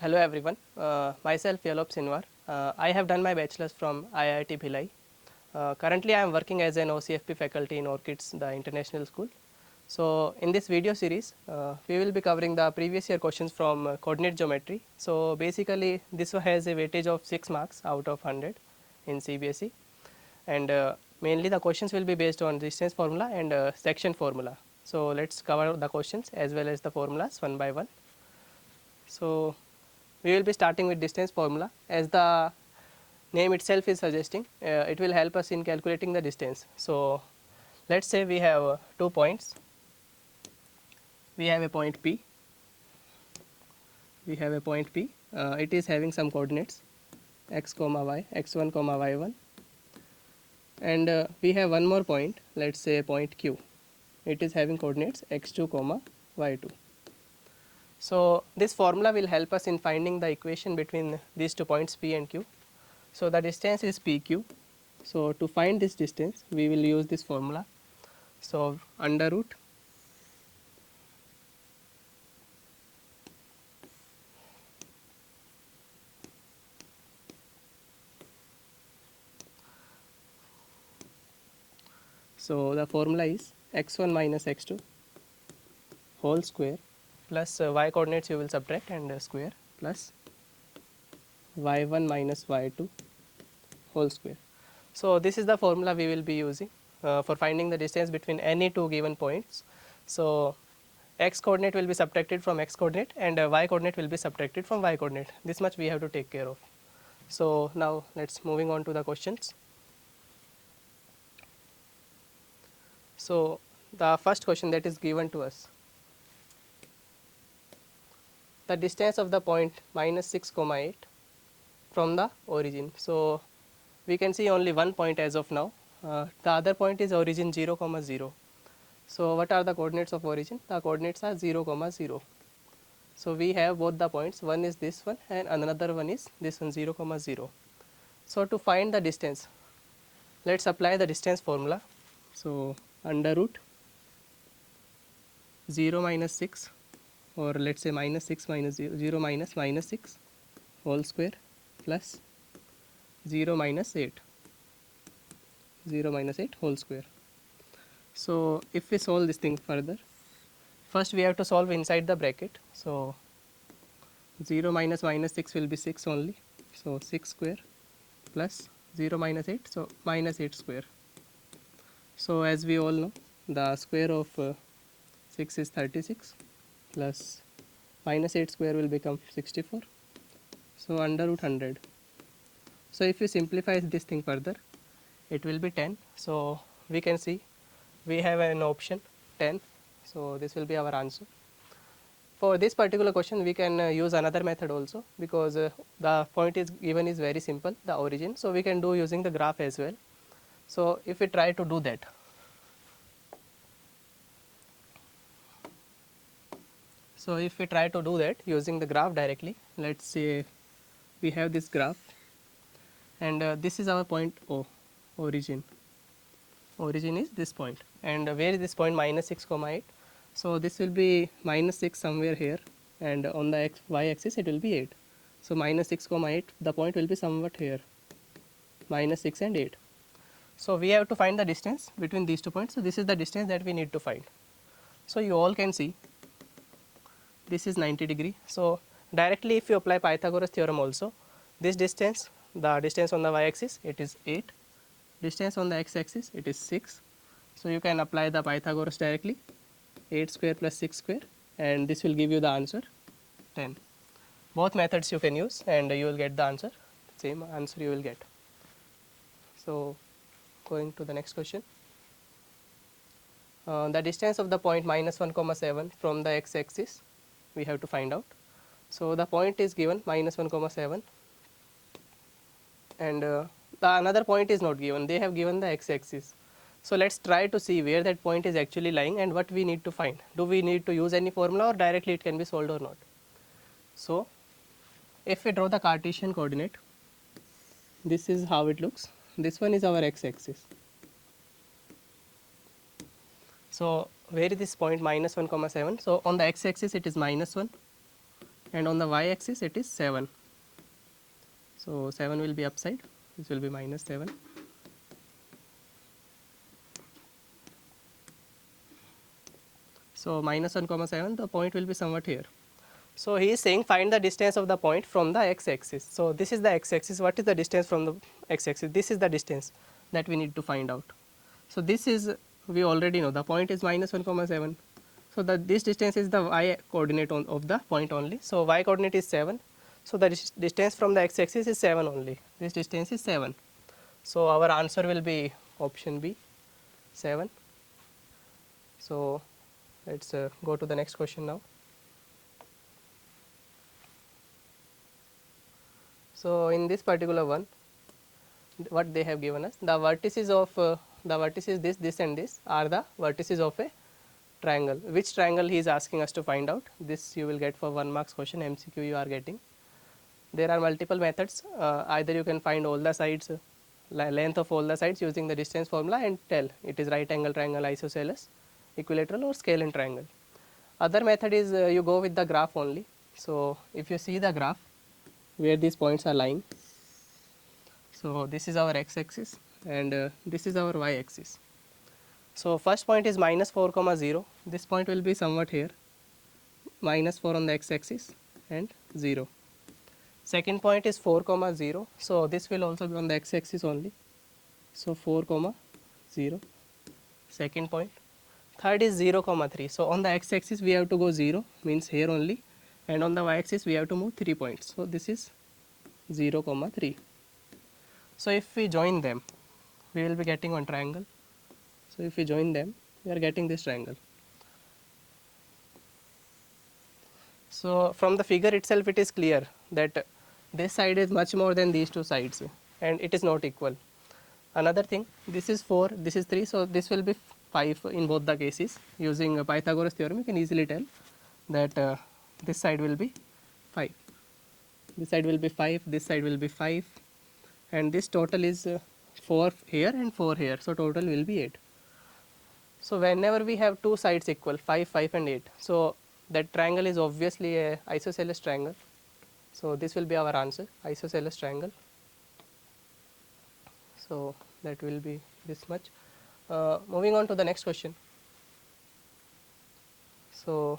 Hello everyone, myself Yalop Sinwar. I have done my bachelor's from IIT Bhilai. Currently I am working as an OCFP faculty in Orchids, the international school. So in this video series, we will be covering the previous year questions from coordinate geometry. So basically this one has a weightage of 6 marks out of 100 in CBSE, and mainly the questions will be based on distance formula and section formula. So let's cover the questions as well as the formulas one by one. So we will be starting with distance formula. As the name itself is suggesting, it will help us in calculating the distance. So let's say we have 2 points. We have a point P. We have a point P. It is having some coordinates x comma y, x1 comma y1, and we have one more point. Let's say point Q. It is having coordinates x2 comma y2. So this formula will help us in finding the equation between these 2 points P and Q. So the distance is PQ. So to find this distance, we will use this formula. So under root so the formula is x1 minus x2 whole square plus y coordinates you will subtract and square plus y1 minus y2 whole square. So this is the formula we will be using for finding the distance between any two given points. So x coordinate will be subtracted from x coordinate and y coordinate will be subtracted from y coordinate. This much we have to take care of. So now let's moving on to the questions. So the first question that is given to us, the distance of the point minus 6 comma 8 from the origin. So we can see only one point as of now. The other point is origin 0 comma 0. So what are the coordinates of origin? The coordinates are 0 comma 0. So we have both the points, one is this one and another one is this one 0 comma 0. So to find the distance, let's apply the distance formula. So under root 0 minus 6, or let's say minus 6 minus 0, 0 minus minus 6 whole square plus 0 minus 8, 0 minus 8 whole square. So if we solve this thing further, first we have to solve inside the bracket. So 0 minus minus 6 will be 6 only. So 6 square plus 0 minus 8, so minus 8 square. So as we all know, the square of 6 is 36 plus minus 8 square will become 64. So under root 100. So if you simplify this thing further, it will be 10. So we can see we have an option 10. So this will be our answer. For this particular question, we can use another method also, because the point is given is very simple, the origin. So we can do using the graph as well. So if we try to do that, using the graph directly, let's say we have this graph and this is our point O, origin. Origin is this point, and where is this point minus 6 comma 8. So this will be minus 6 somewhere here, and on the y axis it will be 8. So minus 6 comma 8, the point will be somewhat here, minus 6 and 8. So we have to find the distance between these 2 points. So this is the distance that we need to find. So you all can see this is 90 degree. So directly if you apply Pythagoras theorem also, this distance, the distance on the y axis, it is 8, distance on the x axis, it is 6. So you can apply the Pythagoras directly, 8 square plus 6 square, and this will give you the answer 10. Both methods you can use and you will get the answer, same answer you will get. So going to the next question. The distance of the point minus 1 comma 7 from the x axis we have to find out. So the point is given minus 1 comma 7, and the another point is not given, they have given the x axis. So let's try to see where that point is actually lying and what we need to find. Do we need to use any formula or directly it can be solved or not? So if we draw the Cartesian coordinate, this is how it looks. This one is our x axis. So where is this point minus 1 comma 7? So on the x axis it is minus 1, and on the y axis it is 7. So 7 will be upside, this will be minus 7. So minus 1 comma 7, the point will be somewhat here. So he is saying find the distance of the point from the x axis. So this is the x axis. What is the distance from the x axis? This is the distance that we need to find out. So this is, we already know the point is minus 1 comma 7. So this distance is the y coordinate of the point only. So y coordinate is 7. So the distance from the x axis is 7 only. This distance is 7. So our answer will be option B, 7. So let's go to the next question now. So in this particular one, what they have given us, the vertices of the vertices this and this are the vertices of a triangle. Which triangle he is asking us to find out? This you will get for 1 marks question, MCQ you are getting. There are multiple methods. Either you can find all the sides, length of all the sides using the distance formula and tell it is right angle triangle, isosceles, equilateral or scalene triangle. Other method is you go with the graph only. So if you see the graph where these points are lying, so this is our x axis and this is our y axis. So first point is minus 4 comma 0. This point will be somewhat here, minus 4 on the x axis and 0. Second point is 4 comma 0. So this will also be on the x axis only. So 4 comma 0. Second point. Third is 0 comma 3. So on the x axis we have to go 0, means here only, and on the y axis we have to move 3 points. So this is 0 comma 3. So if we join them, we will be getting one triangle. So if we join them, we are getting this triangle. So from the figure itself it is clear that this side is much more than these two sides and it is not equal. Another thing, this is 4, this is 3, so this will be 5 in both the cases. Using Pythagoras theorem you can easily tell that this side will be 5. This side will be 5, this side will be 5, and this total is 4 here and 4 here, so total will be 8. So whenever we have two sides equal, 5, 5 and 8, so that triangle is obviously a isosceles triangle. So this will be our answer, isosceles triangle. So that will be this much. Moving on to the next question. So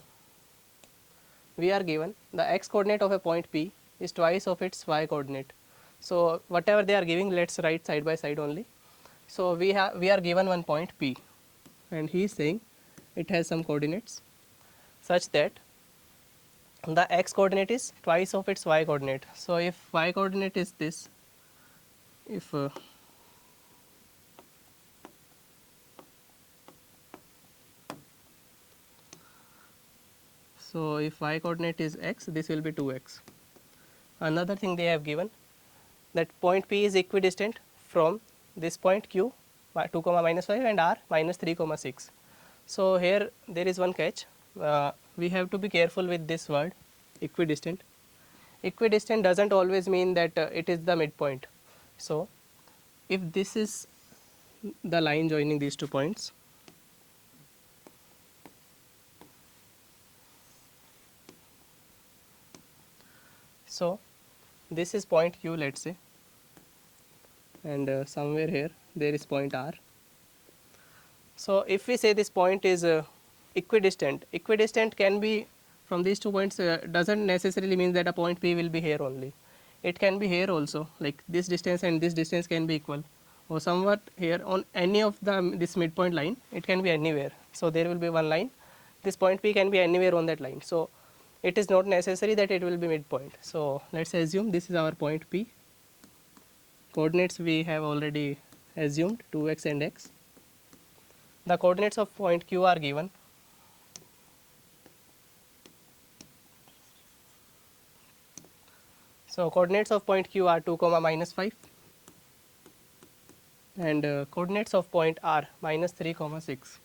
we are given the x coordinate of a point P is twice of its y coordinate. So whatever they are giving, let's write side by side only. So we are given one point P, and he is saying it has some coordinates such that the x coordinate is twice of its y coordinate. So if y coordinate is this, if so if y coordinate is x, this will be 2x. Another thing they have given, that point P is equidistant from this point Q 2 comma minus 5 and R minus 3 comma 6. So here there is one catch. We have to be careful with this word equidistant. Equidistant doesn't always mean that it is the midpoint. So if this is the line joining these 2 points, so this is point Q, let's say, and somewhere here there is point R. So if we say this point is equidistant, equidistant can be from these 2 points, doesn't necessarily mean that a point P will be here only. It can be here also, like this distance and this distance can be equal, or somewhat here on any of this midpoint line, it can be anywhere. So there will be one line, this point P can be anywhere on that line. So it is not necessary that it will be midpoint. So let's assume this is our point P. Coordinates we have already assumed, 2x and x. The coordinates of point Q are given. So coordinates of point Q are 2 comma minus 5 and coordinates of point R minus 3 comma 6.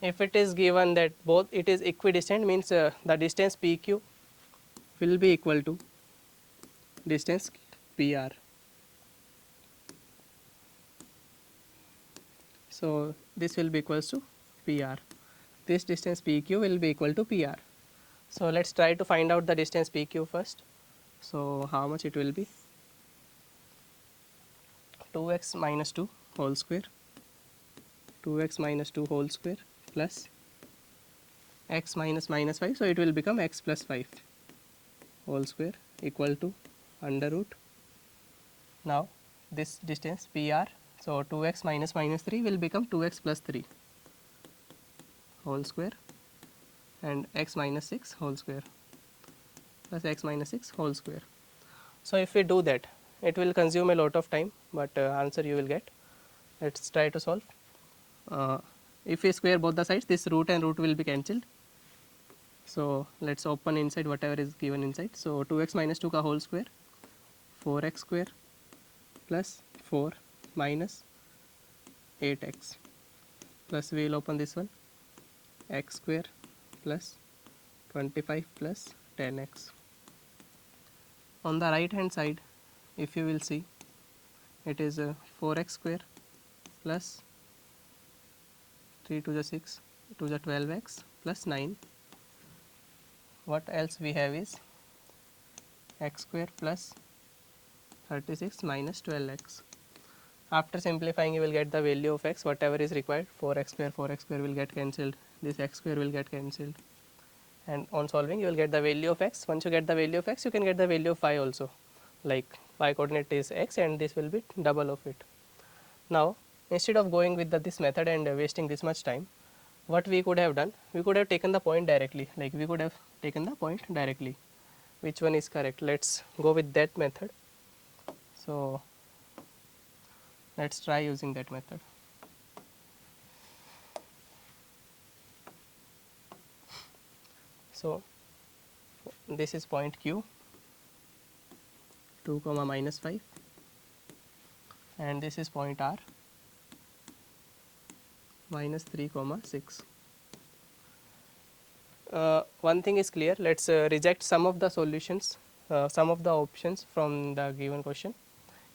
If it is given that both it is equidistant, means the distance PQ will be equal to distance PR. So this will be equals to PR. This distance PQ will be equal to PR. So let's try to find out the distance PQ first. So how much it will be? 2x minus 2 whole square, 2x minus 2 whole square plus x minus minus 5. So it will become x plus 5 whole square equal to under root. Now this distance PR, so 2x minus minus 3 will become 2x plus 3 whole square and x minus 6 whole square plus x minus 6 whole square. So if we do that, it will consume a lot of time, but answer you will get. Let's try to solve. If we square both the sides, this root and root will be cancelled. So let's open inside whatever is given inside. So 2x minus 2 ka whole square, 4x square plus 4 minus 8x plus we will open this one, x square plus 25 plus 10x. On the right hand side, if you will see, it is 4x square plus 3 to the 6 to the 12x plus 9. What else we have is x square plus 36 minus 12x. After simplifying, you will get the value of x, whatever is required. 4x square will get cancelled, this x square will get cancelled, and on solving you will get the value of x. Once you get the value of x, you can get the value of phi also, like phi coordinate is x and this will be double of it. Now instead of going with this method and wasting this much time, what we could have done, we could have taken the point directly, like we could have taken the point directly. Which one is correct? Let's go with that method. So let's try using that method. So this is point Q, 2 comma minus 5, and this is point R, minus 3 comma 6. One thing is clear, let's reject some of the solutions, some of the options from the given question.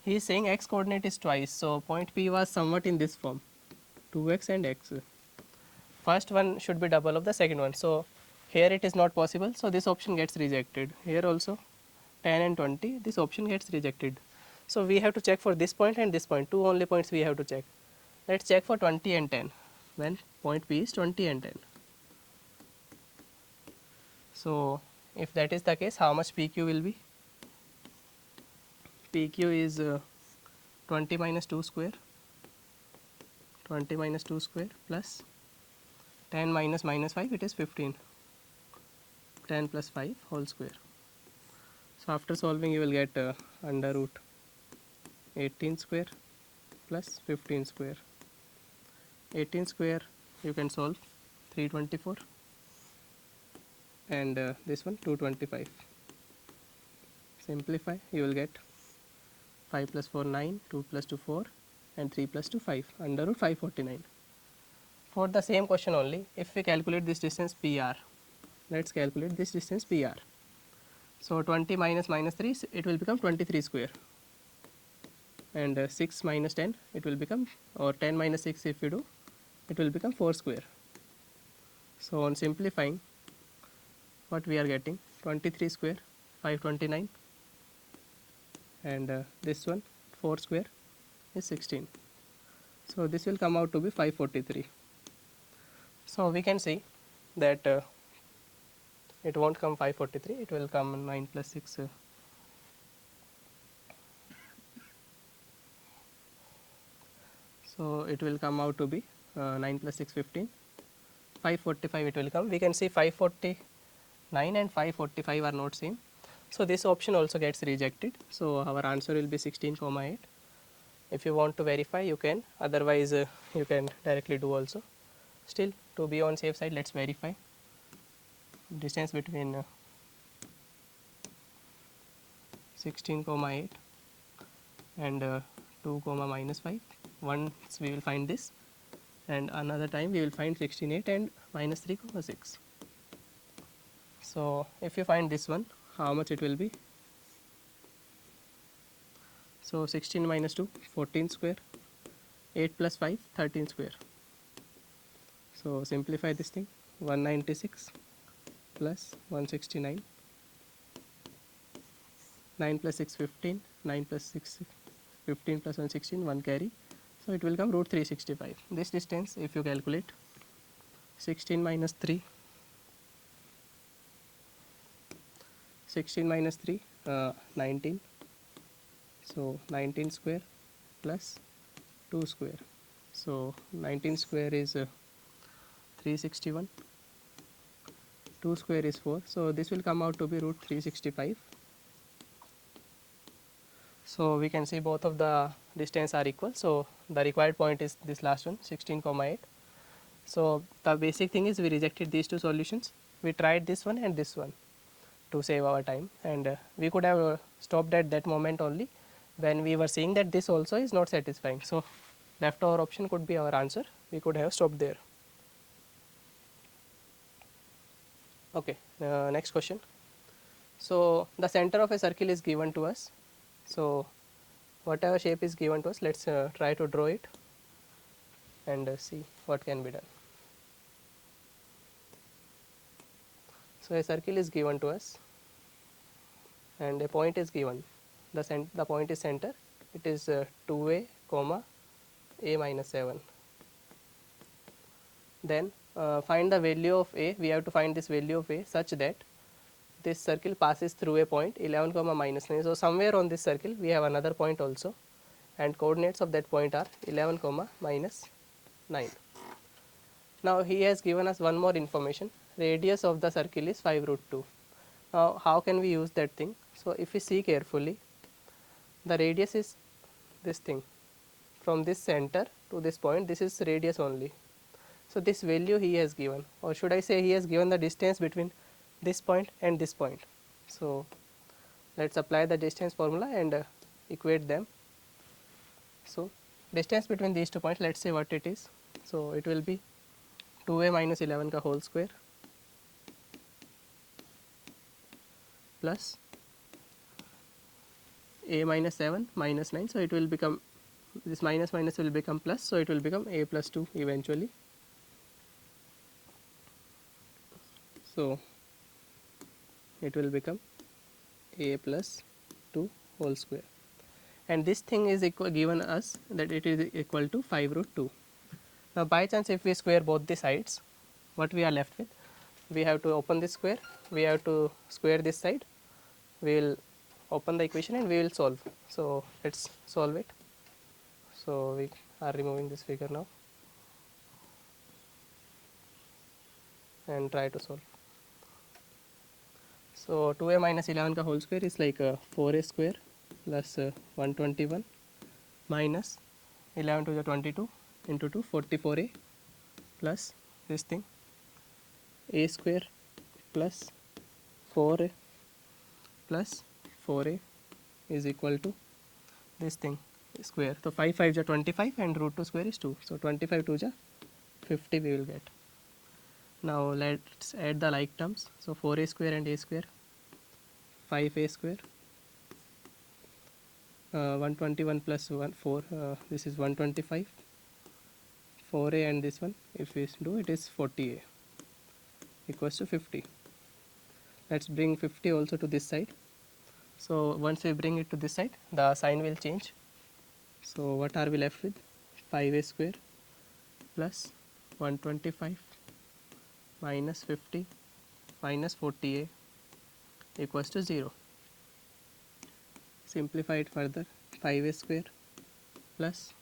He is saying x coordinate is twice, so point P was somewhat in this form, 2x and x. First one should be double of the second one, so here it is not possible, so this option gets rejected. Here also 10 and 20, this option gets rejected. So we have to check for this point and this point, two only points we have to check. Let's check for 20 and 10 when point P is 20 and 10. So if that is the case, how much PQ will be? PQ is 20 minus 2 square, 20 minus 2 square plus 10 minus minus 5, it is 15, 10 plus 5 whole square. So after solving you will get under root 18 square plus 15 square. 18 square you can solve 324 and this one 225. Simplify, you will get 5 plus 4 9, 2 plus 2 4 and 3 plus 2 5, under root 549. For the same question only, if we calculate this distance PR, let's calculate this distance PR. So 20 minus minus 3, it will become 23 square, and 6 minus 10, it will become, or 10 minus 6 if you do, it will become 4 square. So on simplifying, what we are getting, 23 square 529, and this one 4 square is 16. So this will come out to be 543. So we can see that it won't come 543, it will come 9 plus 6. So it will come out to be 9 plus 6 15, 545 it will come. We can see 549 and 545 are not same. So this option also gets rejected. So our answer will be 16 comma 8. If you want to verify you can, otherwise you can directly do also. Still, to be on safe side, let's verify distance between 16 comma 8 and 2 comma minus 5. Once we will find this, and another time we will find 16 8 and minus 3 comma 6. So if you find this one, how much it will be? So 16 minus 2 14 square, 8 plus 5 13 square. So simplify this thing, 196 plus 169, 9 plus 6 15, 9 plus 6 15 plus 116, 1 carry, so it will come root 365. This distance if you calculate 16 minus 3, 16 minus 3 19, so 19 square plus 2 square, so 19 square is 361, 2 square is 4, so this will come out to be root 365. So we can see both of the distance are equal, so the required point is this last one 16,8. So the basic thing is we rejected these two solutions, we tried this one and this one to save our time, and we could have stopped at that moment only when we were seeing that this also is not satisfying. So leftover option could be our answer, we could have stopped there. Okay, next question. So the center of a circle is given to us, so whatever shape is given to us, let's try to draw it and see what can be done. So a circle is given to us and a point is given, the point is center, it is 2a comma a minus 7. Then find the value of a, we have to find this value of a such that this circle passes through a point 11 comma minus 9. So somewhere on this circle we have another point also, and coordinates of that point are 11 comma minus 9. Now he has given us one more information, radius of the circle is 5 root 2. Now how can we use that thing? So if we see carefully, the radius is this thing, from this center to this point, this is radius only. So this value he has given, or should I say he has given the distance between this point and this point. So let's apply the distance formula and equate them. So distance between these 2 points, let's say what it is. So it will be 2a minus 11 ka whole square plus a minus 7 minus 9. So it will become, this minus minus will become plus, so it will become a plus 2 eventually. So it will become a plus 2 whole square, and this thing is given us that it is equal to 5 root 2. Now by chance if we square both the sides, what we are left with, we have to open this square, we have to square this side, we will open the equation and we will solve. So let's solve it. So we are removing this figure now and try to solve. So 2a minus 11 ka whole square is like 4a square plus 121 minus 11 to the 22 into 2 44a plus this thing a square plus 4a plus 4a is equal to this thing square. So 5 5 ja 25 and root 2 square is 2. So 25 2 ja 50 we will get. Now let's add the like terms. So 4a square and a square, 5a square, 121 plus 1 4, this is 125, 4a and this one if we do it is 40a equals to 50. Let's bring 50 also to this side. So once we bring it to this side, the sign will change. So what are we left with? 5a square plus 125 minus 50 minus 40a equals to 0. Simplify it further, 5a square plus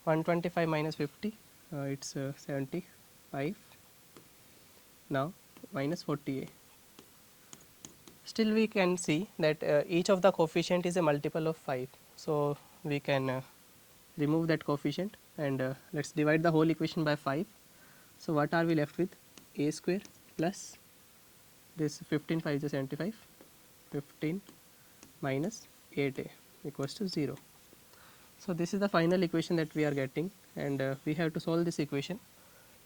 125 minus 50, it's 75, now minus 40a. Still we can see that each of the coefficient is a multiple of 5. So we can remove that coefficient and let's divide the whole equation by 5. So what are we left with? A square plus this 15 5 is 75, 15 minus 8a equals to 0. So this is the final equation that we are getting, and we have to solve this equation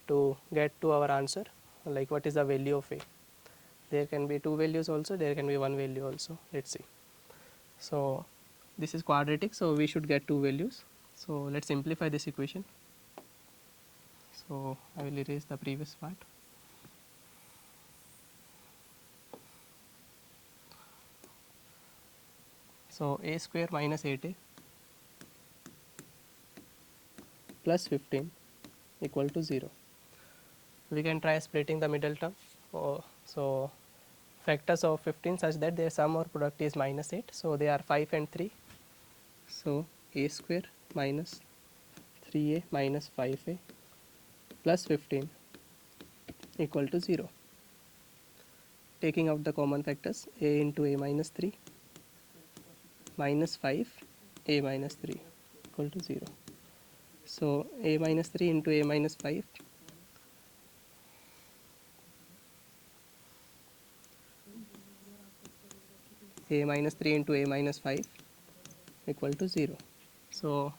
to get to our answer, like what is the value of a. There can be 2 values also, there can be 1 value also. Let's see. So this is quadratic, so we should get 2 values. So let's simplify this equation. So I will erase the previous part. So a square minus 8a plus 15 equal to 0. We can try splitting the middle term. So factors of 15 such that their sum or product is minus 8. So they are 5 and 3. So a square minus 3a minus 5a plus 15 equal to 0. Taking out the common factors, a into a minus 3 minus 5 a minus 3 equal to 0. So a minus 3 into a minus 5 a minus 3 into a minus 5 equal to 0. So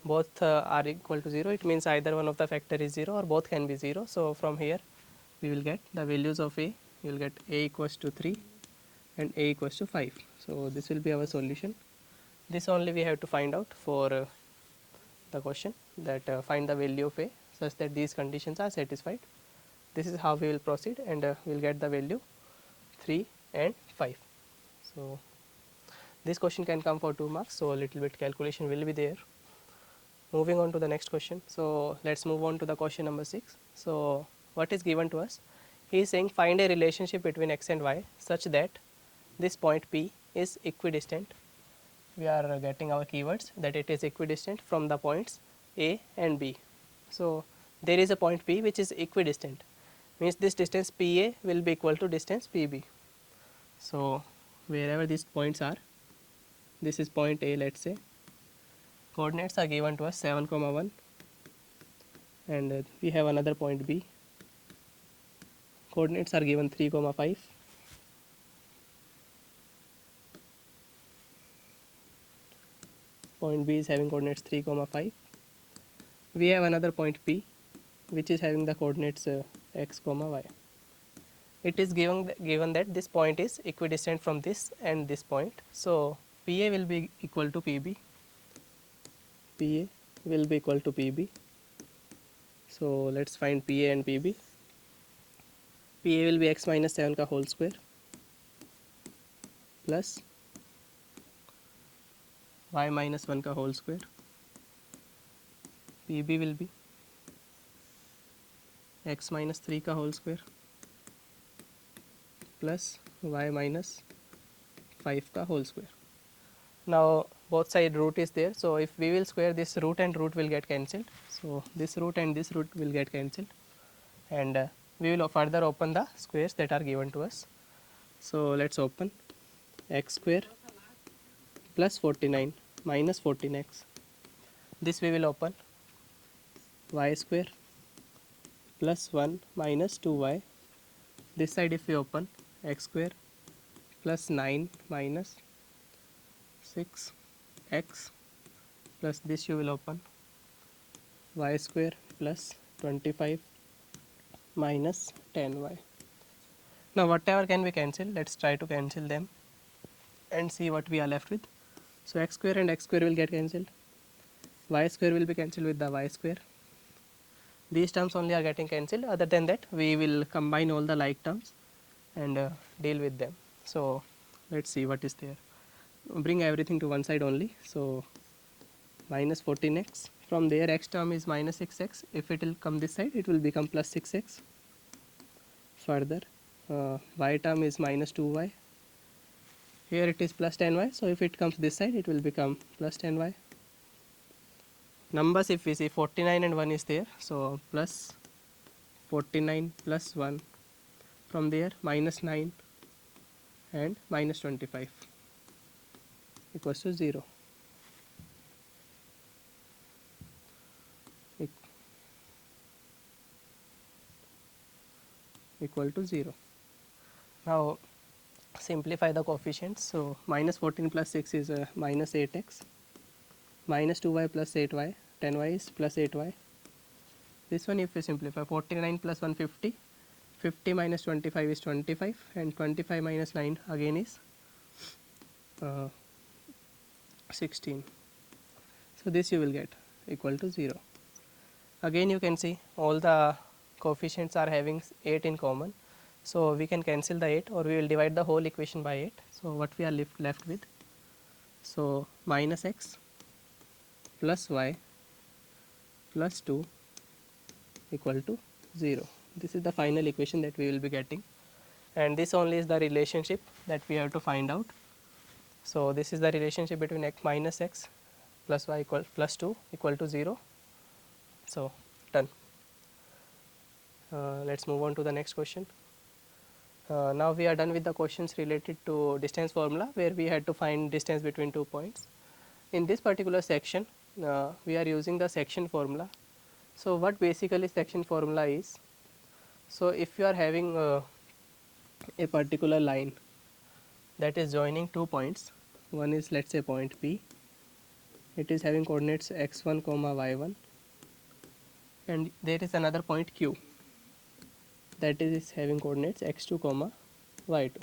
both are equal to 0. It means either one of the factor is 0 or both can be 0. So from here we will get the values of a. You will get a equals to 3 and a equals to 5. So this will be our solution. This only we have to find out for the question, that find the value of a such that these conditions are satisfied. This is how we will proceed, and we will get the value 3 and 5. So this question can come for 2 marks, so a little bit calculation will be there. Moving on to the next question. So let's move on to the question number 6. So what is given to us? He is saying find a relationship between x and y such that this point P is equidistant. We are getting our keywords that it is equidistant from the points A and B. So there is a point P which is equidistant, means this distance PA will be equal to distance PB. So wherever these points are, this is point A, let's say. Coordinates are given to us 7, 1, and we have another point B. Coordinates are given 3, 5. Point B is having coordinates 3, 5. We have another point P which is having the coordinates x, y. It is given that this point is equidistant from this and this point. So PA will be equal to PB. PA will be equal to PB. So let's find PA and PB. PA will be x minus 7 का whole square plus y minus 1 का whole square. PB will be x minus 3 का whole square plus y minus 5 का whole square. Now both side root is there, so if we will square this root and root will get cancelled. So this root and this root will get cancelled, and we will further open the squares that are given to us. So let's open x square plus 49 minus 14x. This we will open y square plus 1 minus 2y. This side if we open x square plus 9 minus 6x plus this you will open y square plus 25 minus 10y. Now whatever can be cancelled, let's try to cancel them and see what we are left with. So x square and x square will get cancelled, y square will be cancelled with the y square. These terms only are getting cancelled. Other than that we will combine all the like terms and deal with them. So let's see what is there. Bring everything to one side only. So minus 14x, from there x term is minus 6x. If it will come this side, it will become plus 6x. Further y term is minus 2y. Here it is plus 10y, so if it comes this side, it will become plus 10y. Numbers if we see 49 and 1 is there, so plus 49 plus 1. From there minus 9 and minus 25 equals to 0. Equal to 0. Now simplify the coefficients. So minus 14 plus 6 is minus 8x, minus 2y plus 8y, 10y is plus 8y. This one if we simplify, 49 plus 150, 50 minus 25 is 25, and 25 minus 9 again is 16. So this you will get equal to 0. Again you can see all the coefficients are having 8 in common. So we can cancel the 8, or we will divide the whole equation by 8. So what we are left with, So minus x plus y plus 2 equal to 0. This is the final equation that we will be getting, and this only is the relationship that we have to find out. So this is the relationship between x minus x plus y equal plus 2 equal to 0. So done. Let's move on to the next question. Now we are done with the questions related to distance formula, where we had to find distance between 2 points. In this particular section, we are using the section formula. So what basically section formula is? So if you are having a particular line that is joining 2 points, one is, let's say, point P, it is having coordinates x1 comma y1, and there is another point Q that is having coordinates x2 comma y2.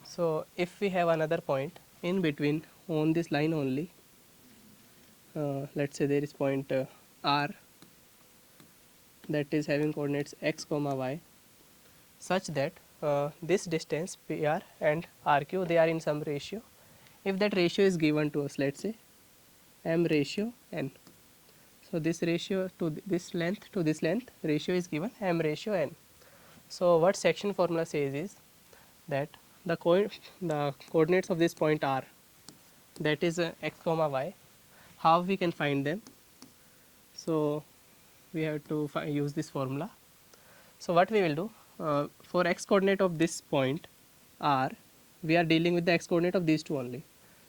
So if we have another point in between on this line only, let's say there is point R that is having coordinates x comma y, such that this distance PR and RQ, they are in some ratio. If that ratio is given to us, let's say m ratio n. So this ratio to this length to this length ratio is given m ratio n. So what section formula says is that the coordinates of this point R, that is x comma y, how we can find them? So we have to use this formula. So what we will do, for x coordinate of this point R, we are dealing with the x coordinate of these two only.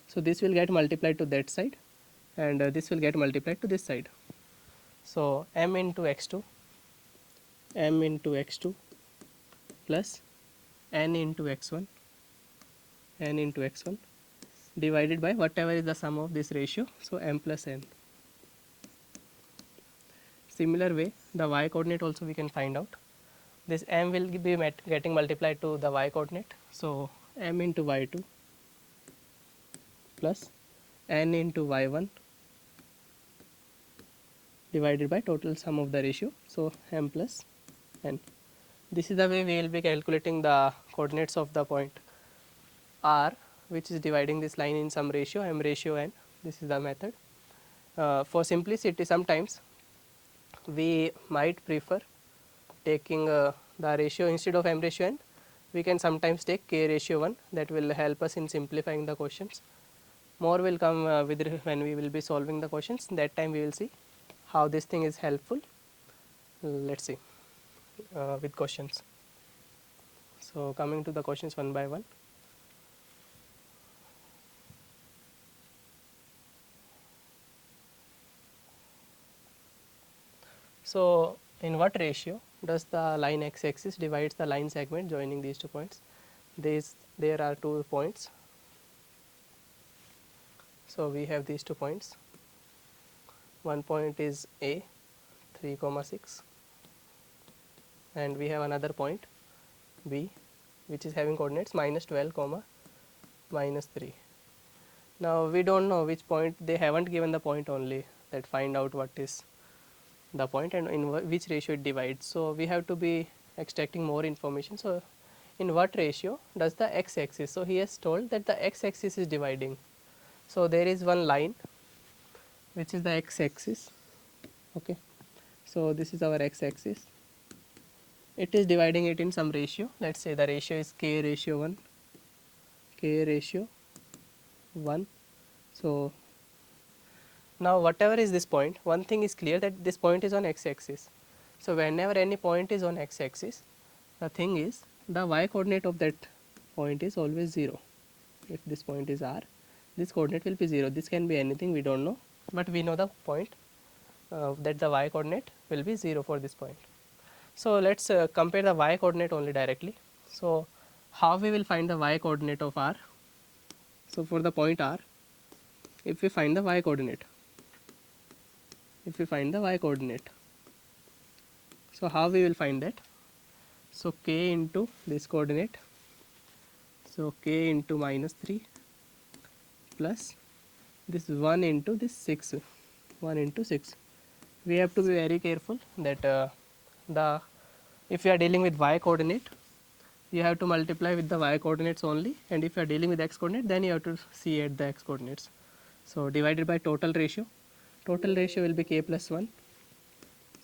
So this will get multiplied to that side, and this will get multiplied to this side. So m into x2 plus n into x1 divided by whatever is the sum of this ratio, so m plus n. Similar way, the y coordinate also we can find out. This m will be getting multiplied to the y coordinate, so m into y2 plus n into y1 divided by total sum of the ratio, so m plus n. This is the way we will be calculating the coordinates of the point R, which is dividing this line in some ratio, m ratio n. This is the method. For simplicity, sometimes we might prefer taking the ratio instead of m ratio n. We can sometimes take k ratio 1, that will help us in simplifying the questions. More will come when we will be solving the questions. That time we will see how this thing is helpful. Let's see with questions. So coming to the questions one by one. So in what ratio does the line x-axis divides the line segment joining these 2 points? There are 2 points. So we have these 2 points. One point is A, 3, 6, and we have another point B, which is having coordinates minus 12, minus 3. Now we don't know which point, they haven't given the point only, that find out what is the point and in which ratio it divides. So we have to be extracting more information. So in what ratio does the x-axis? So he has told that the x-axis is dividing. So there is one line which is the x-axis. Okay. So this is our x-axis. It is dividing it in some ratio. Let's say the ratio is k ratio 1, k ratio 1. So now whatever is this point, one thing is clear, that this point is on x-axis. So whenever any point is on x-axis, the thing is the y coordinate of that point is always 0. If this point is R, this coordinate will be 0. This can be anything, we don't know, but we know the point that the y coordinate will be 0 for this point. So let's compare the y coordinate only directly. So how we will find the y coordinate of R? So for the point R, if we find the y coordinate, so how we will find that? So k into this coordinate, so k into minus 3 plus this 1 into this 6, 1 into 6. We have to be very careful that if we are dealing with y coordinate, you have to multiply with the y coordinates only, and if you are dealing with x coordinate, then you have to see at the x coordinates. So divided by total ratio will be k plus 1,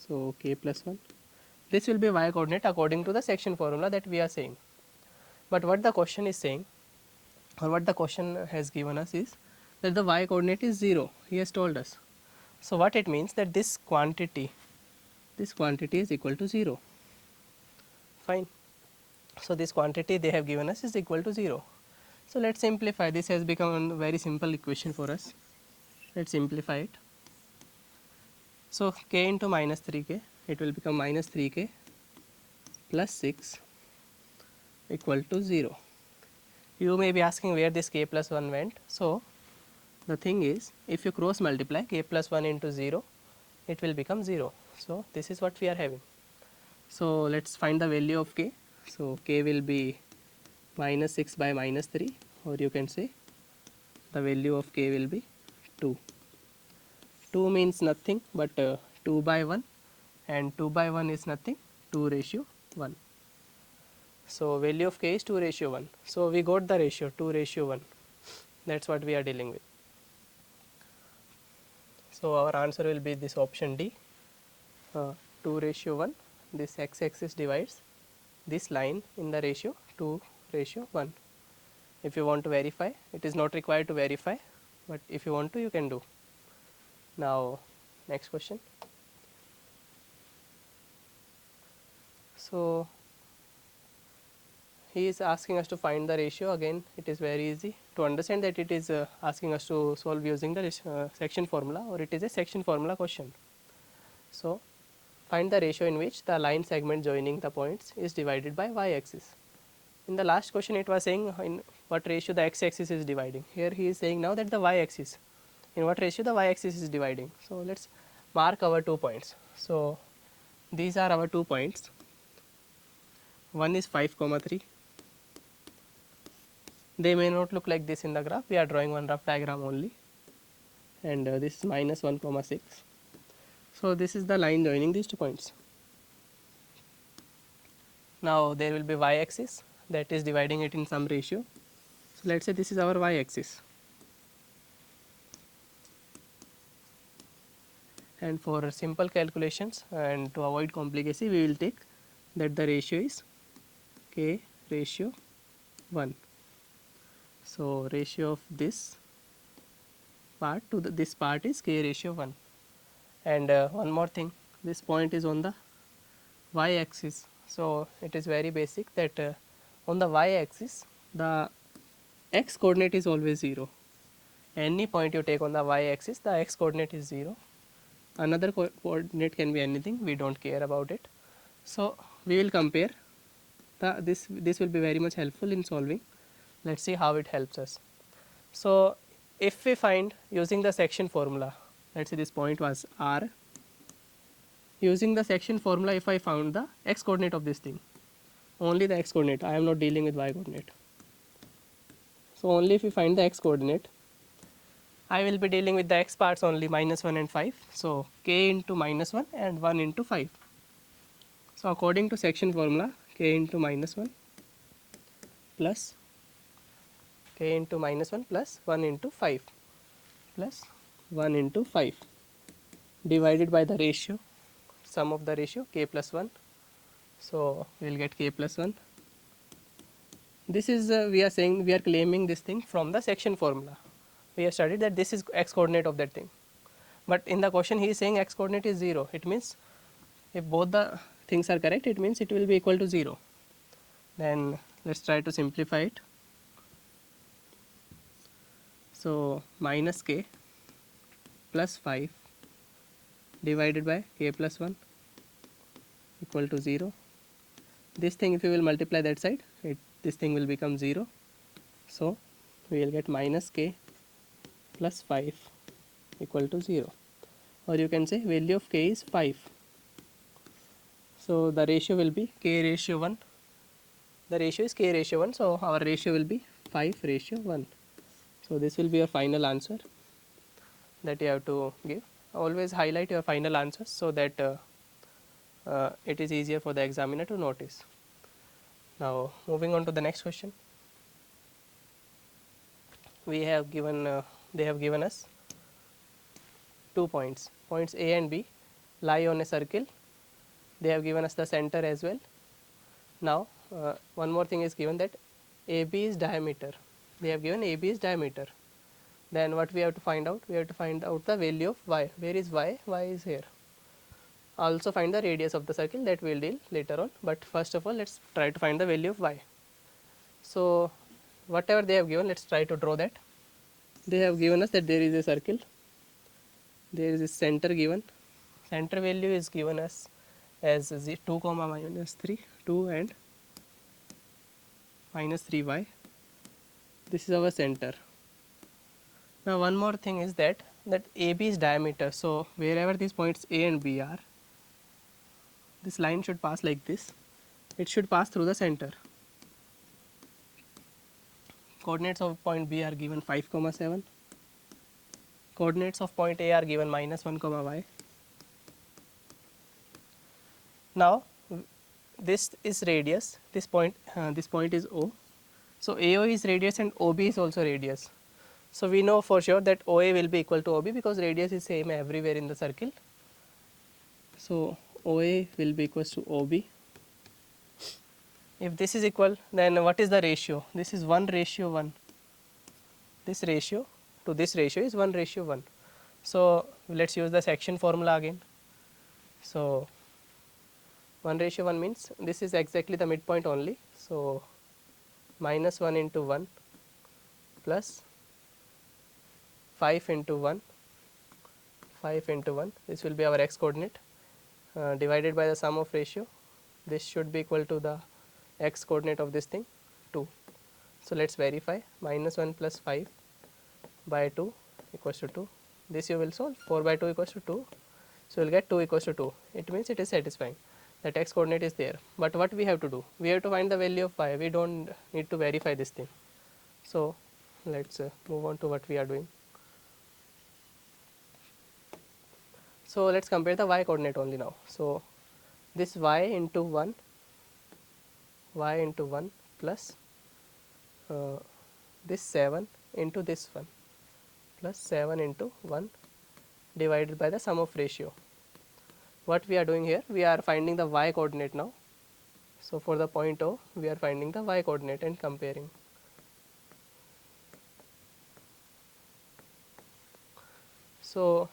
so k plus 1. This will be y coordinate according to the section formula that we are saying. But what the question is saying, or what the question has given us, is that the y coordinate is 0. He has told us. So what it means, that this quantity is equal to 0. Fine. So this quantity they have given us is equal to 0. So let's simplify. This has become a very simple equation for us. Let's simplify it. So k into minus 3k, it will become minus 3k plus 6 equal to 0. You may be asking where this k plus 1 went. So the thing is, if you cross multiply k plus 1 into 0, it will become 0. So this is what we are having. So let's find the value of k. So k will be minus 6 by minus 3, or you can say the value of k will be 2. 2 means nothing but 2 by 1, and 2 by 1 is nothing, 2 ratio 1. So value of k is 2 ratio 1. So we got the ratio 2 ratio 1. That's what we are dealing with. So our answer will be this option D, 2 ratio 1. This x axis divides this line in the ratio 2 ratio 1. If you want to verify, it is not required to verify, but if you want to, you can do. Now next question. So he is asking us to find the ratio. Again, it is very easy to understand that it is asking us to solve using the section formula, or it is a section formula question. So find the ratio in which the line segment joining the points is divided by y axis. In the last question it was saying in what ratio the x axis is dividing. Here he is saying now that the y axis, in what ratio the y axis is dividing. So let's mark our 2 points. So these are our 2 points. One is 5, 3. They may not look like this in the graph. We are drawing one rough diagram only. And this is minus 1, 6. So this is the line joining these 2 points. Now there will be y axis that is dividing it in some ratio. So let's say this is our y axis. And for simple calculations and to avoid complicacy, we will take that the ratio is k ratio 1. So ratio of this part to this part is k ratio 1. And one more thing, this point is on the y axis. So it is very basic that on the y axis the x coordinate is always 0. Any point you take on the y axis, the x coordinate is 0. Another coordinate can be anything, we don't care about it. So we will compare this will be very much helpful in solving. Let's see how it helps us. So if we find using the section formula, let's say this point was r. Using the section formula, if I found the x coordinate of this thing, only the x coordinate, I am not dealing with y coordinate. So only if we find the x coordinate, I will be dealing with the x parts only, minus 1 and 5. So k into minus 1 and 1 into 5. So according to section formula, k into minus 1 plus k into minus 1 plus 1 into 5 plus 1 into 5 divided by the ratio, sum of the ratio k plus 1. So we will get k plus 1. This is we are saying, we are claiming this thing from the section formula. We have studied that this is x coordinate of that thing, but in the question he is saying x coordinate is 0. It means if both the things are correct, it means it will be equal to 0. Then let's try to simplify it. So minus k plus 5 divided by k plus 1 equal to 0. This thing, if you will multiply that side, this thing will become 0. So we will get minus k plus 5 equal to 0, or you can say value of k is 5. So the ratio will be k ratio 1. The ratio is k ratio 1. So our ratio will be 5 ratio 1. So this will be your final answer that you have to give. Always highlight your final answers so that it is easier for the examiner to notice. Now moving on to the next question, we have given they have given us 2 points, points A and B lie on a circle. They have given us the center as well. Now one more thing is given, that AB is diameter. They have given AB is diameter. Then what we have to find out? We have to find out the value of y. Where is y? Y is here. Also find the radius of the circle, that we will deal later on, but first of all let us try to find the value of y. So whatever they have given, let us try to draw that. They have given us that there is a circle, there is a center given, center value is given us as 2 comma minus 3, 2 and minus 3y. This is our center. Now one more thing is that AB is diameter. So wherever these points A and B are, this line should pass like this. It should pass through the center. Coordinates of point B are given 5 comma 7. Coordinates of point A are given minus 1 comma y. Now this is radius. This point is O. So AO is radius and OB is also radius. So we know for sure that OA will be equal to OB because radius is same everywhere in the circle. So OA will be equals to OB. If this is equal, then what is the ratio? This is 1:1. This ratio to this ratio is 1:1. So let's use the section formula again. So 1:1 means this is exactly the midpoint only. So minus 1 into 1 plus 5 into 1, 5 into 1, this will be our x coordinate divided by the sum of ratio. This should be equal to the x coordinate of this thing, 2. So let us verify. Minus 1 plus 5 by 2 equals to 2. This you will solve. 4 by 2 equals to 2. So you will get 2 equals to 2. It means it is satisfying. That x coordinate is there. But what we have to do? We have to find the value of y. We don't need to verify this thing. So let us move on to what we are doing. So let us compare the y coordinate only now. So this y into 1 plus this 7 into this 1 plus 7 into 1 divided by the sum of ratio. What we are doing here? We are finding the y coordinate now. So for the point O, we are finding the y coordinate and comparing. So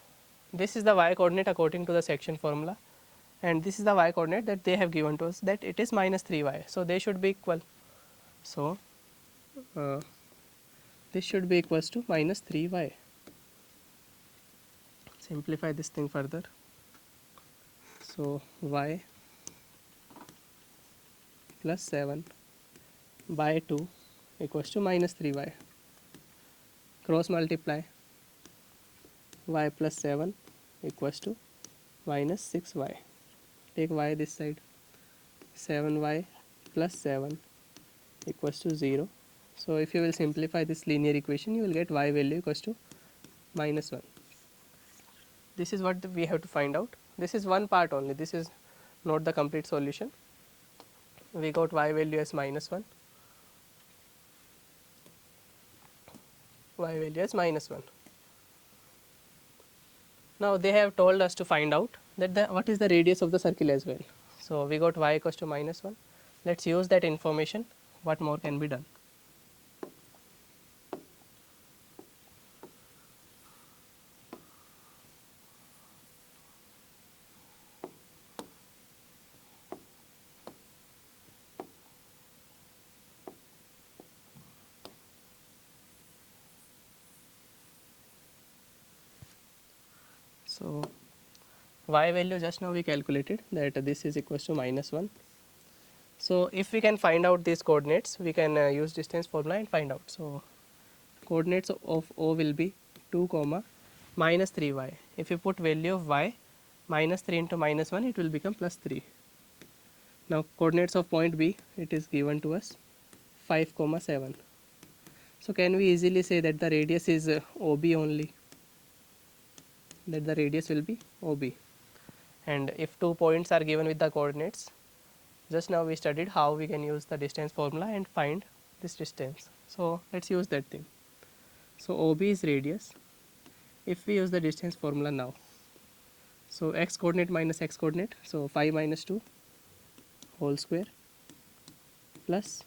this is the y coordinate according to the section formula, and this is the y coordinate that they have given to us, that it is minus 3y. So they should be equal. So this should be equals to minus 3y. Simplify this thing further. So y plus 7 by 2 equals to minus 3y. Cross multiply. Y plus 7 equals to minus 6y. Take y this side. 7y plus 7 equals to 0. So if you will simplify this linear equation, you will get y value equals to minus 1. This is what we have to find out. This is one part only. This is not the complete solution. We got y value as minus 1. Y value as minus 1. Now they have told us to find out that what is the radius of the circle as well. So we got y equals to minus 1. Let us use that information. What more can be done? So y value just now we calculated that this is equals to minus 1. So if we can find out these coordinates, we can use distance formula and find out. So coordinates of O will be 2 comma minus 3y. If you put value of y minus 3 into minus 1, it will become plus 3. Now coordinates of point B, it is given to us 5 comma 7. So can we easily say that the radius is OB only? That the radius will be OB. And if 2 points are given with the coordinates, Just now we studied how we can use the distance formula and find this distance. So let's use that thing. So OB is radius. If we use the distance formula now, so x coordinate minus x coordinate, so 5 minus 2 whole square plus,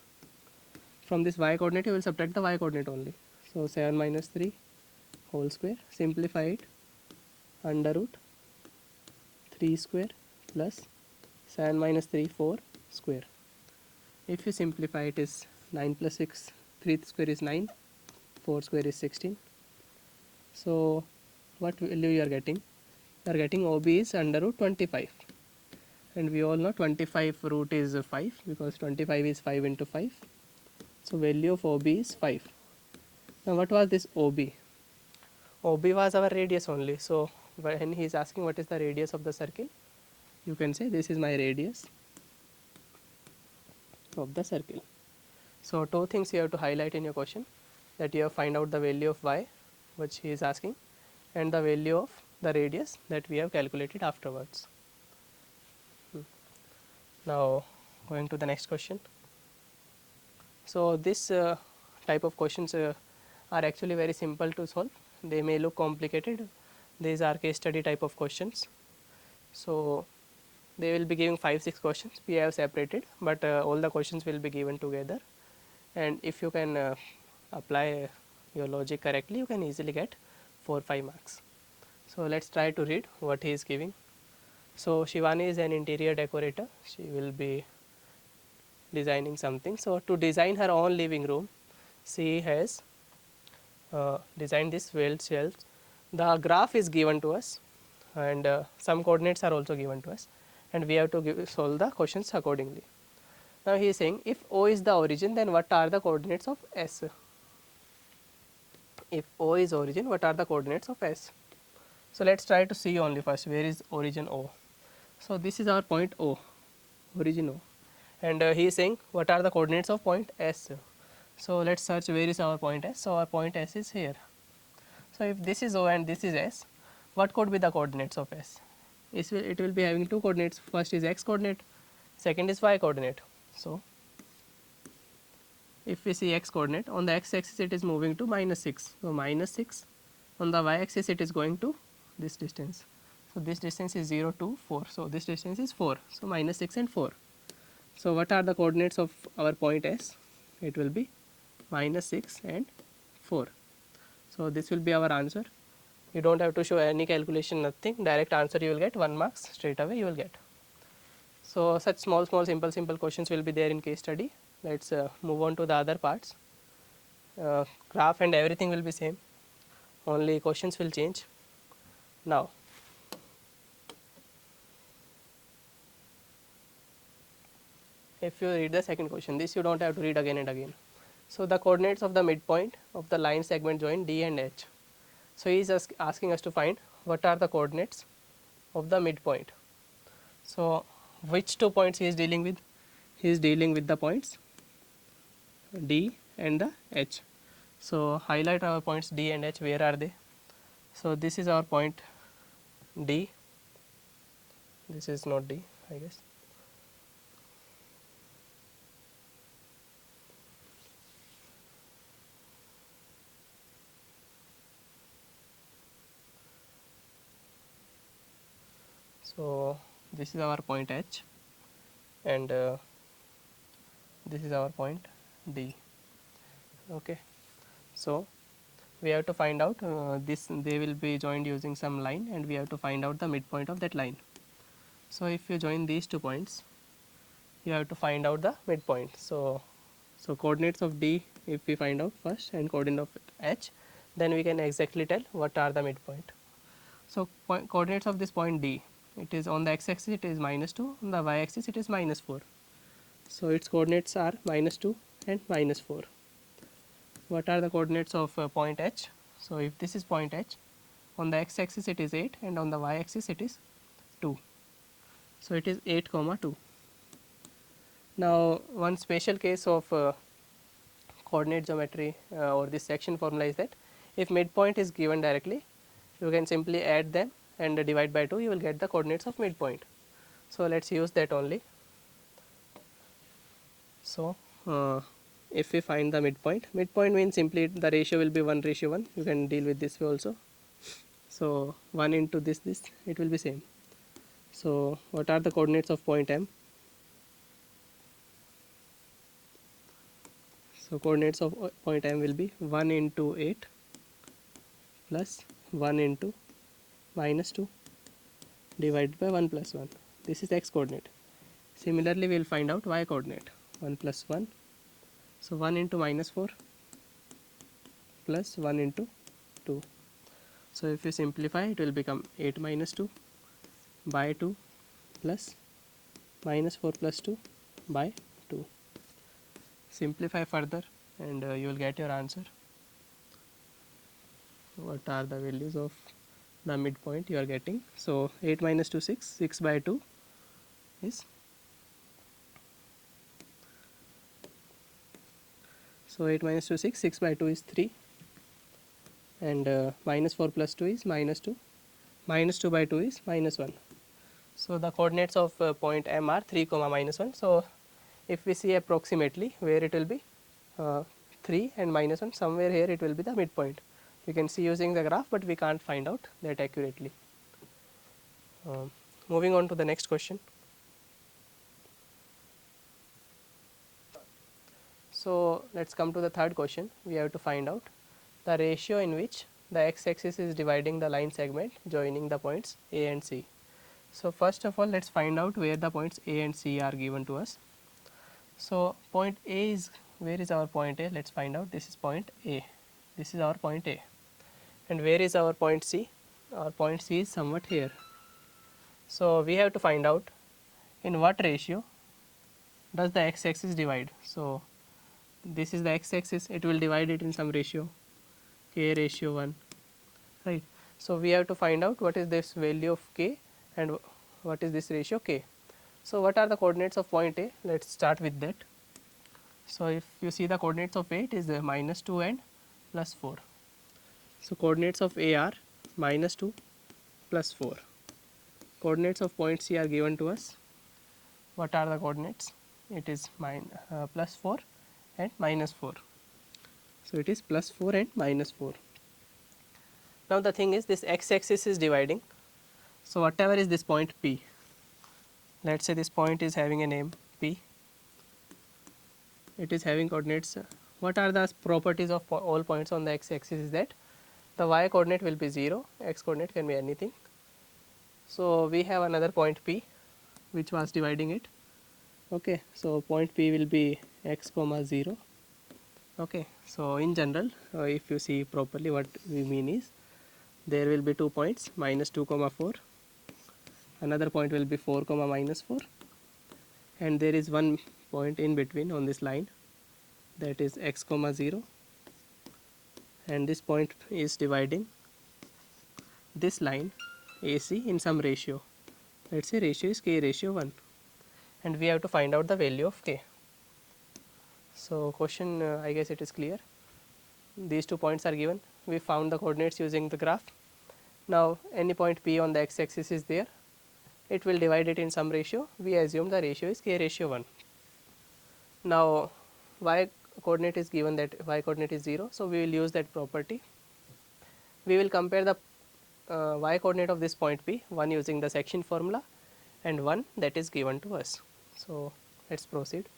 from this y coordinate you will subtract the y coordinate only. So 7 minus 3 whole square, simplify it, under root 3 square plus 7 minus 3 4 square. If you simplify it is 9 plus 6, 3 square is 9, 4 square is 16. So what value you are getting? You are getting OB is under root 25, and we all know 25 root is 5 because 25 is 5 into 5. So value of OB is 5. Now what was this OB? OB was our radius only. So when he is asking what is the radius of the circle, you can say this is my radius of the circle. So two things you have to highlight in your question, that you have find out the value of y which he is asking and the value of the radius that we have calculated afterwards. Now going to the next question. So this type of questions are actually very simple to solve. They may look complicated. These are case study type of questions. So they will be giving 5-6 questions we have separated, but all the questions will be given together, and if you can apply your logic correctly, you can easily get 4-5 marks. So let's try to read what he is giving. So Shivani is an interior decorator. She will be designing something. So to design her own living room, she has designed this wall shelf. The graph is given to us, and some coordinates are also given to us, and we have to solve the questions accordingly. Now he is saying if O is the origin, then what are the coordinates of S? If O is origin, what are the coordinates of S? So let's try to see only first where is origin O. So this is our point O, origin O, and he is saying what are the coordinates of point S. So let's search where is our point S. So our point S is here. So if this is O and this is S, what could be the coordinates of S? It will be having two coordinates. First is x coordinate, second is y coordinate. So if we see x coordinate, on the x axis it is moving to minus 6. So minus 6, on the y axis it is going to this distance. So this distance is 0 to 4. So this distance is 4. So minus 6 and 4. So what are the coordinates of our point S? It will be minus 6 and 4. So this will be our answer. You don't have to show any calculation, nothing. Direct answer you will get 1 marks straight away you will get. So such small simple questions will be there in case study. Let's move on to the other parts. Graph and everything will be same. Only questions will change. Now if you read the second question, this you don't have to read again and again. So the coordinates of the midpoint of the line segment join D and H. So he is asking us to find what are the coordinates of the midpoint. So which 2 points he is dealing with? He is dealing with the points D and the H. So highlight our points D and H. Where are they? So this is our point D. This is not D, I guess. So this is our point H, and this is our point D. Okay. So we have to find out this, they will be joined using some line, and we have to find out the midpoint of that line. So if you join these 2 points, you have to find out the midpoint. So coordinates of D if we find out first, and coordinate of H, then we can exactly tell what are the midpoint. So coordinates of this point D, it is on the x axis it is minus 2, on the y axis it is minus 4. So its coordinates are minus 2 and minus 4. What are the coordinates of point H? So if this is point H, on the x axis it is 8, and on the y axis it is 2. So it is 8 comma 2. Now one special case of coordinate geometry or this section formula is that if midpoint is given directly, you can simply add them and divide by 2, you will get the coordinates of midpoint. So let's use that only. So if we find the midpoint, midpoint means simply the ratio will be 1:1. You can deal with this way also. So 1 into this, it will be same. So what are the coordinates of point M? So coordinates of point M will be 1 into 8 plus 1 into minus 2 divided by 1 plus 1. This is x coordinate. Similarly, we will find out y coordinate. 1 plus 1. So 1 into minus 4 plus 1 into 2. So if you simplify, it will become 8 minus 2 by 2 plus minus 4 plus 2 by 2. Simplify further and you will get your answer. What are the values of the midpoint you are getting? So 8 minus 2, 6. 6 by 2 is, so 8 minus 2, 6. 6 by 2 is 3. And minus 4 plus 2 is minus 2. Minus 2 by 2 is minus 1. So the coordinates of point M are 3 comma minus 1. So if we see approximately where it will be 3 and minus 1, somewhere here it will be the midpoint. You can see using the graph, but we can't find out that accurately. Moving on to the next question. So let's come to the third question. We have to find out the ratio in which the x-axis is dividing the line segment joining the points A and C. So first of all, let's find out where the points A and C are given to us. So point A is, where is our point A? Let's find out. This is point A. This is our point A. And where is our point C? Our point C is somewhat here. So we have to find out in what ratio does the x-axis divide. So this is the x-axis, it will divide it in some ratio, k ratio 1, right. So we have to find out what is this value of k and what is this ratio k. So what are the coordinates of point A? Let's start with that. So if you see the coordinates of A, it is minus 2 and plus 4. So coordinates of A are minus 2 plus 4. Coordinates of point C are given to us. What are the coordinates? It is plus 4 and minus 4. So it is plus 4 and minus 4. Now the thing is, this x-axis is dividing. So whatever is this point P, let's say this point is having a name P. It is having coordinates. What are the properties of all points on the x-axis is that the y coordinate will be 0, x coordinate can be anything. So we have another point P which was dividing it. Okay, so point P will be x comma 0. Okay, so in general, if you see properly, what we mean is there will be 2 points, minus 2 comma 4. Another point will be 4 comma minus 4, and there is one point in between on this line, that is x comma 0, and this point is dividing this line AC in some ratio. Let's say ratio is k ratio 1, and we have to find out the value of k. So question, I guess it is clear. These 2 points are given. We found the coordinates using the graph. Now any point P on the x-axis is there. It will divide it in some ratio. We assume the ratio is k ratio 1. Now y coordinate is given, that y coordinate is 0. So we will use that property. We will compare the y coordinate of this point P, one using the section formula and one that is given to us. So let's proceed.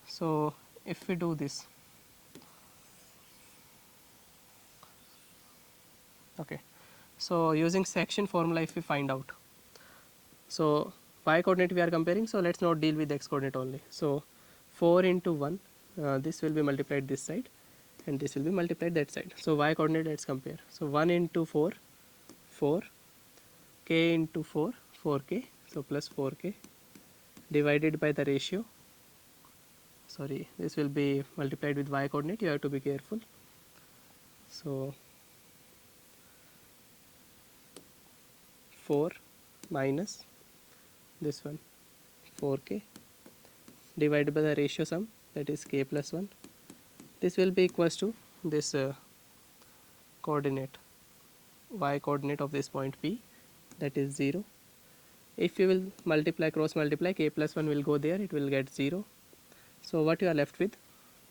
So if we do this, okay, so using section formula, if we find out, so y coordinate we are comparing, so let's not deal with x coordinate only. So 4 into 1, this will be multiplied this side and this will be multiplied that side. So y coordinate, let's compare. So 1 into 4, 4, k into 4, 4k, so plus 4k divided by the ratio, sorry, this will be multiplied with y coordinate, you have to be careful. So 4 minus this one 4k divided by the ratio sum, that is k plus 1. This will be equals to this coordinate, y coordinate of this point P, that is 0. If you will multiply, cross multiply, k plus 1 will go there, it will get 0. So what you are left with?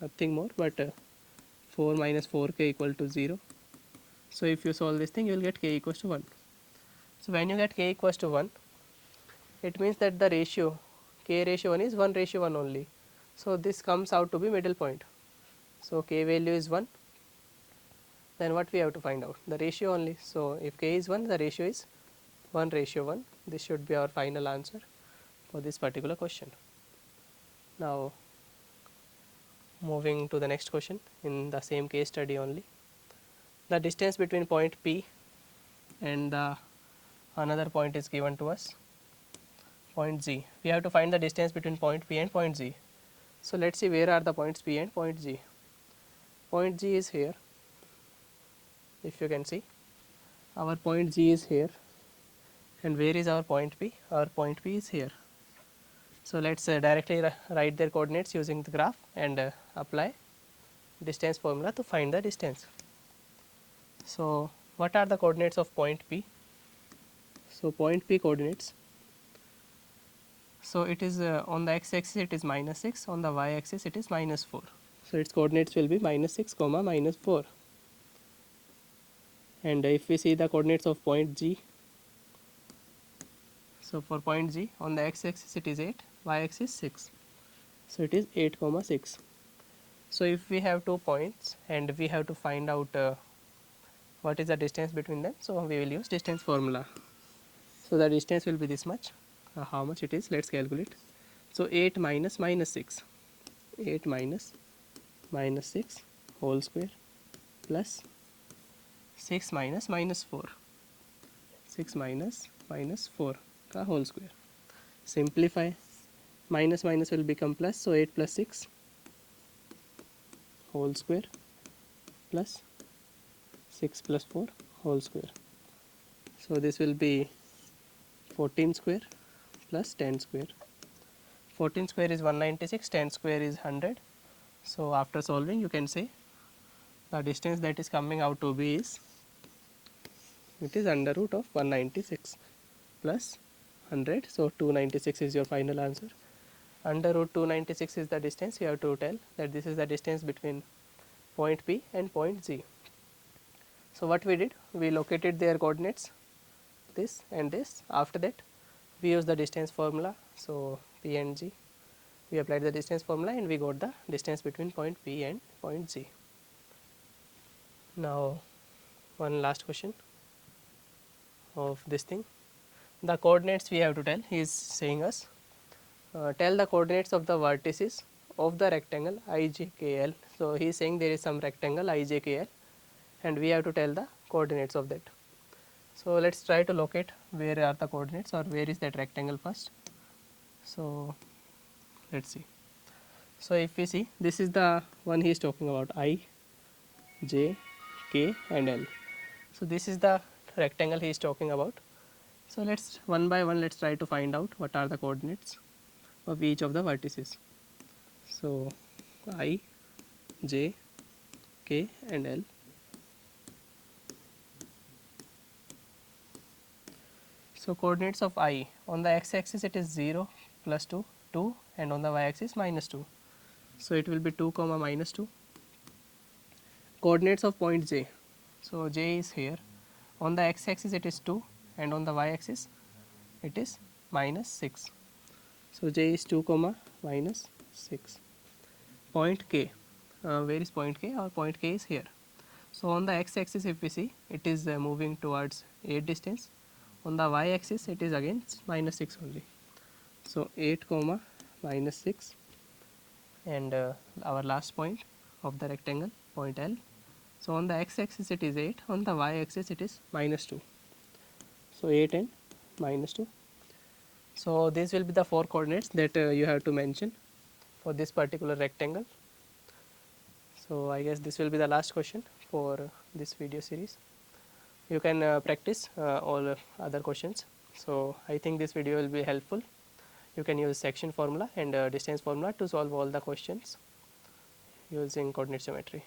Nothing more but 4 minus 4k equal to 0. So if you solve this thing, you will get k equals to 1. So when you get k equals to 1, it means that the ratio k ratio 1 is 1 ratio 1 only. So this comes out to be middle point. So k value is 1. Then what we have to find out? The ratio only. So if k is 1, the ratio is 1 ratio 1. This should be our final answer for this particular question. Now moving to the next question in the same case study only. The distance between point P and the another point is given to us, point Z. We have to find the distance between point P and point Z. So let's see where are the points P and point Z. Point G is here. If you can see, our point G is here, and where is our point P? Our point P is here. So let's directly write their coordinates using the graph and apply distance formula to find the distance. So what are the coordinates of point P? So point P coordinates. So it is on the x axis it is minus 6, on the y axis it is minus 4. So its coordinates will be minus 6 comma minus 4. And if we see the coordinates of point G, so for point G on the x axis it is 8, y axis 6. So it is 8 comma 6. So if we have 2 points and we have to find out what is the distance between them, so we will use distance formula. So the distance will be this much. How much it is? Let's calculate. So 8 minus minus 6, 8 minus minus 6 whole square plus 6 minus minus 4, 6 minus minus 4 का whole square. Simplify, minus minus will become plus, so 8 plus 6 whole square plus 6 plus 4 whole square. So this will be 14 square plus 10 square. 14 square is 196, 10 square is 100. So after solving you can say the distance that is coming out to be is, it is under root of 196 plus 100. So 296 is your final answer. Under root 296 is the distance. You have to tell that this is the distance between point P and point Z. So what we did, we located their coordinates, this and this. After that we use the distance formula. So P and G, we applied the distance formula and we got the distance between point P and point Z. Now one last question of this thing. The coordinates we have to tell. He is saying us tell the coordinates of the vertices of the rectangle IJKL. So he is saying there is some rectangle IJKL and we have to tell the coordinates of that. So let's try to locate where are the coordinates or where is that rectangle first. So let's see. So if we see, this is the one he is talking about, I, J, K and L. So this is the rectangle he is talking about. So let's one by one let's try to find out what are the coordinates of each of the vertices. So I, J, K and L. So coordinates of I, on the x axis it is 0 plus 2, 2 and on the y axis minus 2. So it will be 2 comma minus 2. Coordinates of point J, so J is here, on the x axis it is 2 and on the y axis it is minus 6. So J is 2 comma minus 6. Point K, where is point K? Our point K is here. So on the x axis if we see, it is moving towards 8 distance. On the y axis it is again minus 6 only. So 8 comma minus 6 and our last point of the rectangle, point L. So on the x axis it is 8, on the y axis it is minus 2. So 8 and minus 2. So these will be the 4 coordinates that you have to mention for this particular rectangle. So I guess this will be the last question for this video series. You can practice all other questions. So I think this video will be helpful. You can use section formula and distance formula to solve all the questions using coordinate geometry.